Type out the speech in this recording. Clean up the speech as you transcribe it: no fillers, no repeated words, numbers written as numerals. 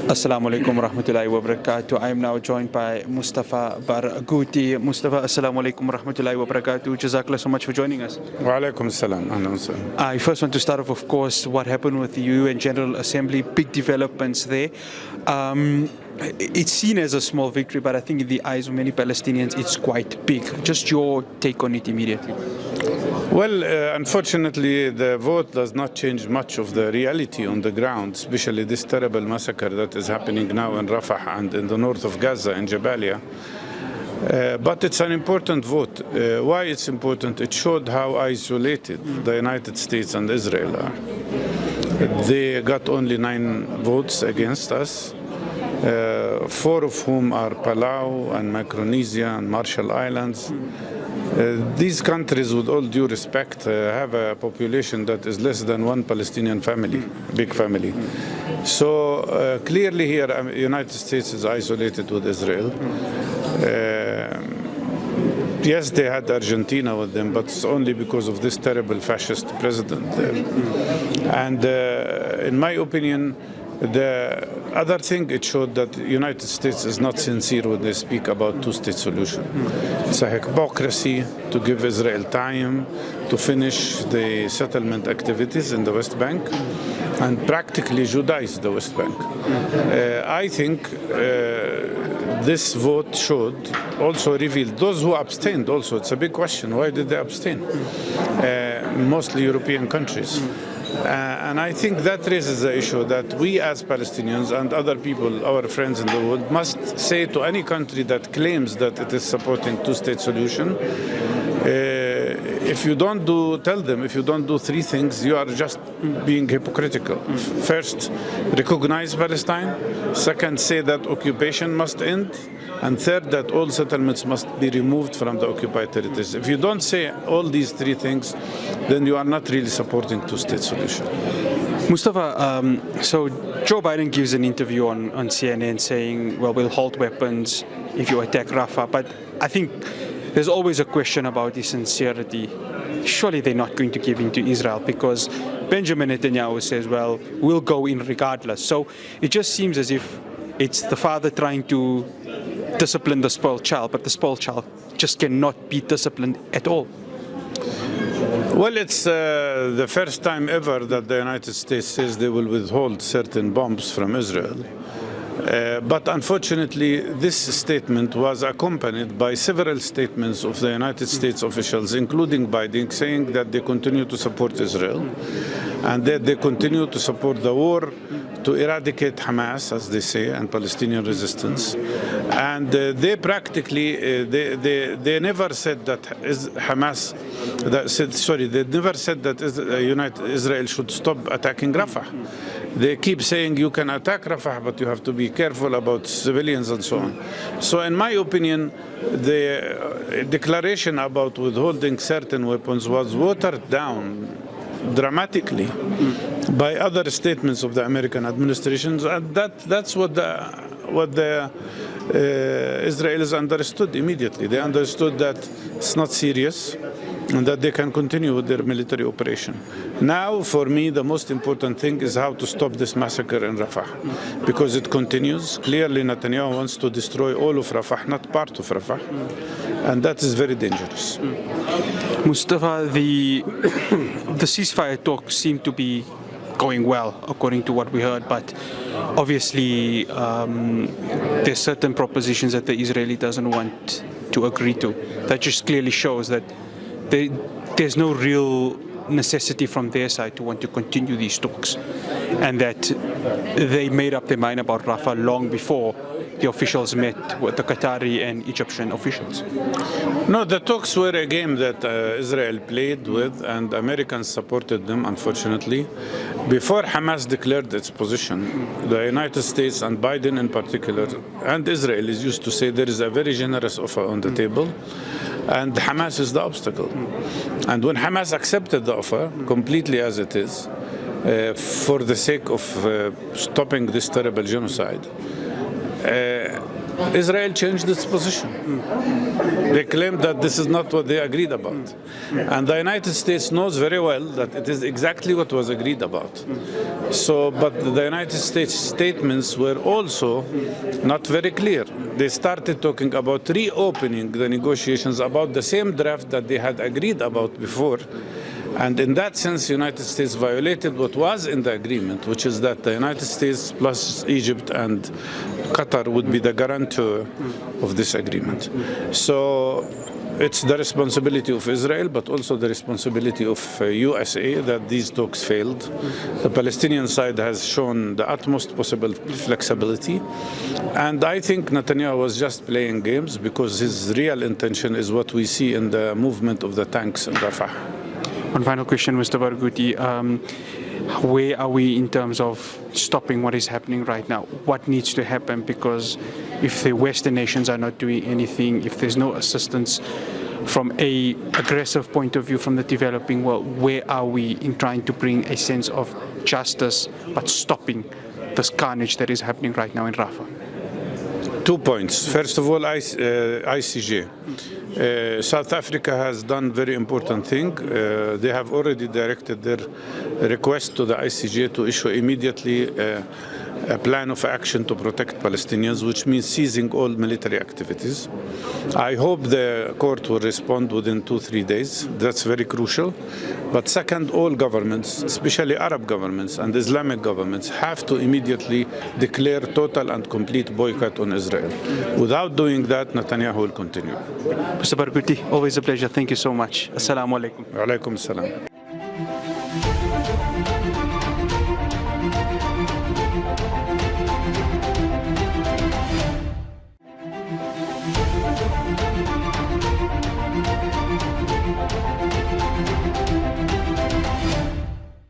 Assalamu alaikum wa rahmatullahi wa barakatuh. I am now joined by Mustafa Barghoutti. Mustafa, assalamu alaikum wa rahmatullahi wa barakatuh. Jazakallah so much for joining us. Wa alaikum salam. I first want to start off course, what happened with the UN General Assembly, big developments there. It's seen as a small victory, but I think in the eyes of many Palestinians, it's quite big. Just your take on it immediately. Well, unfortunately, the vote does not change much of the reality on the ground, especially this terrible massacre that is happening now in Rafah and in the north of Gaza, in Jabalia. But it's an important vote. Why it's important? It showed how isolated the United States and Israel are. They got only 9 votes against us, 4 of whom are Palau and Micronesia and Marshall Islands. These countries, with all due respect, have a population that is less than one Palestinian family, big family. So clearly here, the United States is isolated with Israel. Yes, they had Argentina with them, but it's only because of this terrible fascist president there. And in my opinion, the other thing, it showed that the United States is not sincere when they speak about two-state solution. It's a hypocrisy to give Israel time to finish the settlement activities in the West Bank and practically Judaize the West Bank. I think this vote showed, also revealed, those who abstained also, it's a big question, why did they abstain? Mostly European countries. And I think that raises the issue that we as Palestinians and other people, our friends in the world, must say to any country that claims that it is supporting two-state solution, if you don't tell them, if you don't do 3 things, you are just being hypocritical. First, recognize Palestine. Second, say that occupation must end. And third, that all settlements must be removed from the occupied territories. If you don't say all these 3 things, then you are not really supporting two-state solution. Mustafa, so Joe Biden gives an interview on CNN saying, well, we'll halt weapons if you attack Rafah. But I think there's always a question about the sincerity. Surely they're not going to give in to Israel because Benjamin Netanyahu says, well, we'll go in regardless. So it just seems as if it's the father trying to discipline the spoiled child, but the spoiled child just cannot be disciplined at all. Well, it's the first time ever that the United States says they will withhold certain bombs from Israel. But unfortunately, this statement was accompanied by several statements of the United States officials, including Biden, saying that they continue to support Israel and that they continue to support the war to eradicate Hamas, as they say, and Palestinian resistance. And they practically, they never said that Hamas, they never said that Israel should stop attacking Rafah. They keep saying you can attack Rafah, but you have to be careful about civilians and so on. So in my opinion, the declaration about withholding certain weapons was watered down dramatically by other statements of the American administrations, and that's what the Israelis understood immediately. They understood that it's not serious and that they can continue with their military operation. Now, for me, the most important thing is how to stop this massacre in Rafah, because it continues. Clearly, Netanyahu wants to destroy all of Rafah, not part of Rafah, and that is very dangerous. Mustafa, the ceasefire talks seem to be going well, according to what we heard, but obviously there's certain propositions that the Israeli doesn't want to agree to. That just clearly shows that there's no real necessity from their side to want to continue these talks, and that they made up their mind about Rafah long before the officials met with the Qatari and Egyptian officials. No, the talks were a game that Israel played with, and Americans supported them, unfortunately. Before Hamas declared its position, the United States and Biden in particular, and Israel is used to say there is a very generous offer on the table, and Hamas is the obstacle. And when Hamas accepted the offer completely as it is, for the sake of stopping this terrible genocide, Israel changed its position. They claimed that this is not what they agreed about. And the United States knows very well that it is exactly what was agreed about. So, but the United States statements were also not very clear. They started talking about reopening the negotiations about the same draft that they had agreed about before. And in that sense, the United States violated what was in the agreement, which is that the United States plus Egypt and Qatar would be the guarantor of this agreement. So it's the responsibility of Israel, but also the responsibility of USA that these talks failed. The Palestinian side has shown the utmost possible flexibility. And I think Netanyahu was just playing games because his real intention is what we see in the movement of the tanks in Rafah. One final question, Mr. Barghouti. Where are we in terms of stopping what is happening right now? What needs to happen? Because if the Western nations are not doing anything, if there's no assistance from an aggressive point of view from the developing world, where are we in trying to bring a sense of justice but stopping this carnage that is happening right now in Rafah? 2 points. First of all, ICJ. South Africa has done very important thing. They have already directed their request to the ICJ to issue immediately a plan of action to protect Palestinians, which means seizing all military activities. I hope the court will respond within 2-3 days. That's very crucial. But second, all governments, especially Arab governments and Islamic governments, have to immediately declare total and complete boycott on Israel. Without doing that, Netanyahu will continue. Mr. Barghouti, always a pleasure. Thank you so much. Assalamu alaikum. Wa alaikum salam.